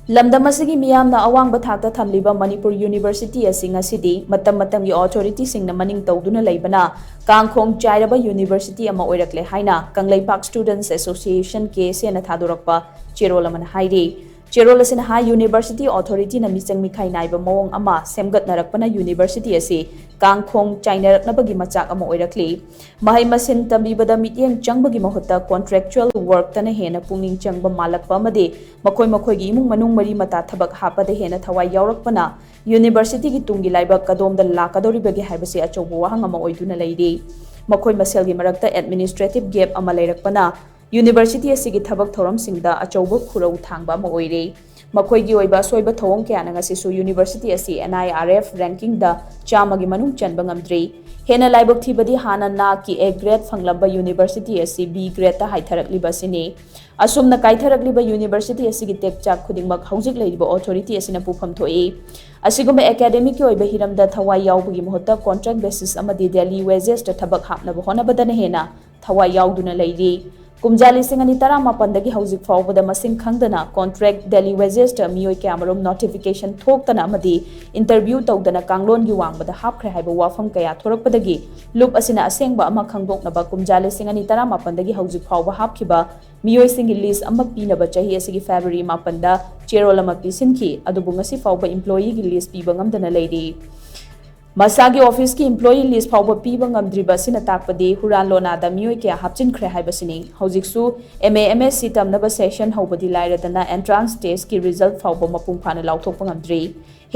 LAMDAM asigi miyamna awangba thakta thamliba Manipur University asing asidi matam-matamgi authority singna maning tauduna leibana Kang Khong Chairaba University ama Oirakle HAINA KANGLEIPAK Students Association ke sena THADORAKPA CHEROL amana HAIRI CHEROL asina HAI University Authority na michang mikhai naiba mawong ama semgat narakpana University asi Kang Khong Chairaba machak ama Oirakle mahai masin tambibada mityeng changbagi mahutta contractual work tana hena pungning changba malakpa amade makoi gi imung manung mari mata thabak hapada hena thawai yaurakpana University gi tungi laiba kadom da lakadoribagi haibase achoubo wahang ama oiduna leide makoi maselgi marakta administrative gap ama leirakpana University asigi thabak thoram singda achoubo khurau thangba ama oire makoi gi oiba soiba thawong kya na ngasisu University asi NIRF ranking da chamagi manung chanba ngamdri hena laibok thibadi hana na ki A grade phanglamba University asi B grade ta haitharakliba sini asumna kaitharakliba University asigi tekchak khudingmak haujik leiba authority asina pufam thoi asiguma academic ki oiba hiramda thawai yaubagi mohota contract basis amadi daily wages ta thabak hapna bahona badana hena thawai yauduna leiri kumjali singani tara mapandagi haujik fawbada masing khangdana contract daily wages ta mioi kamarom notification thoktana amadi interview tawdana kanglon gi wangbada hapkhre haiba wafam kaya thorakpadagi loop asina asengba ama khangdoknaba kumjali singani tara mapandagi haujik fawba hapkhiba mioi singi list amma pinaba chahi asigi February mapanda CHEROL ama pisinki adubu ngasi fawba employee gi list piba ngamdana leiri Masagi office ki employee list fawba piba ngamdriba sina takpadi huran lona da mioi kya hapchin khre haibasini hojiksu MAMSC tamnaba session hobadi lairadana entrance test ki result fawba mapung phana lauthokpa ngamdri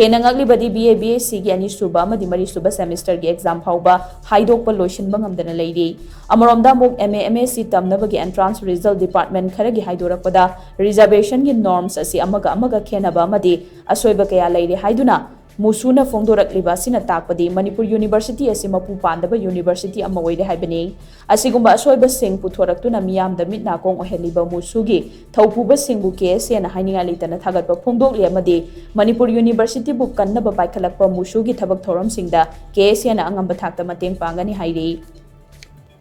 hena ngaglibadi BAC gi ani suba amadi mari suba semester gi exam fawba haidokpa loishinba ngamdana leiri amoromda muk MAMSC tamnaba gi entrance result department khara gi haidorakpada reservation gi norms asi amaga khenaba amadi asoiba kaya leiri haiduna musuna fongdorakliba sina takpadi Manipur University asi mapu pandaba University ama oide haibani asigumba asoiba sing puthoraktuna miyamda mitna kong oheliba musugi thaupuba singbu ke sena haininga litana thagatpa phongdokli amadi Manipur University bu kannaba paikhalakpa musugi thabak thoram singda ke sena angamba thakta mateng pangani hairi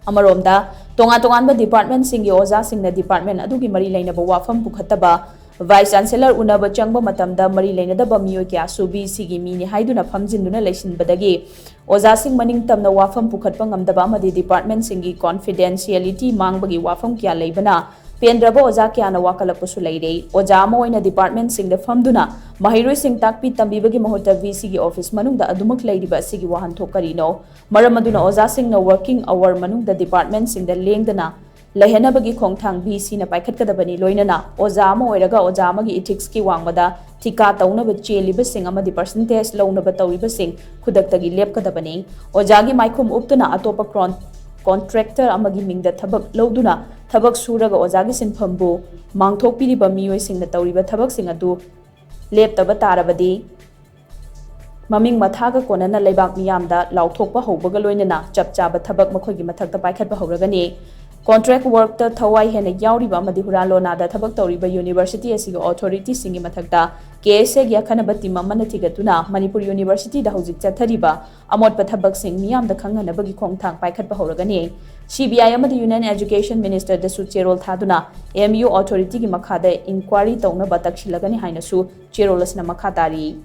amaromda tonga department singi oza singna department adugi mari lainaba wafam pukhataba Vice Chancellor unaba changba matamda mari leinadaba mioi kya subi sigi mini haiduna phamjinduna leisinbadagi oza sing maning tamna wafam pukhatpa ngamdaba amadi department singi confidentiality mangbagi wafam kya leibana pendraba oza kya na wakalakpasu leirei oza ama oina department singda famduna mahiroi sing takpi tambibagi mahota VC gi office manungda adumak leiriba sigi wahan thokarino maramaduna oza sing na working hour manungda department singda lengdana Lehenabagi Khongthang BC na paikhatkadabani loinana oza ama oiraga oza amagi ethics ki wangmada thika taunaba cheliba sing amadi percentage launaba tawriba sing khudaktagi lepkadabani ojagi maikhum uptuna atopa contractor amagi mingda thabak lauduna thabak suraga ojagi sinphambu mangthokpiriba mioi singna tawriba thabak sing adu leptaba tarabadi maming mathaga konana leibak miyamda lauthokpa haubaga loinana chapchaba thabak makhogi mathakta paikhatpa hauragani Contract work ta thawai hena yauriba amadi huralona da thabak tawriba University asiga authority singi mathakta KSA gi akhanaba timamana thigatuna Manipur University da hojik chathariba amotpa thabak sing miyam da khanghanabagi khongthang paikhatpa hauragani CBI amadi Union Education Minister da su CHEROL thaduna MU authority gi makhada inquiry tawna batakshilagani haina su CHEROL asna makhadari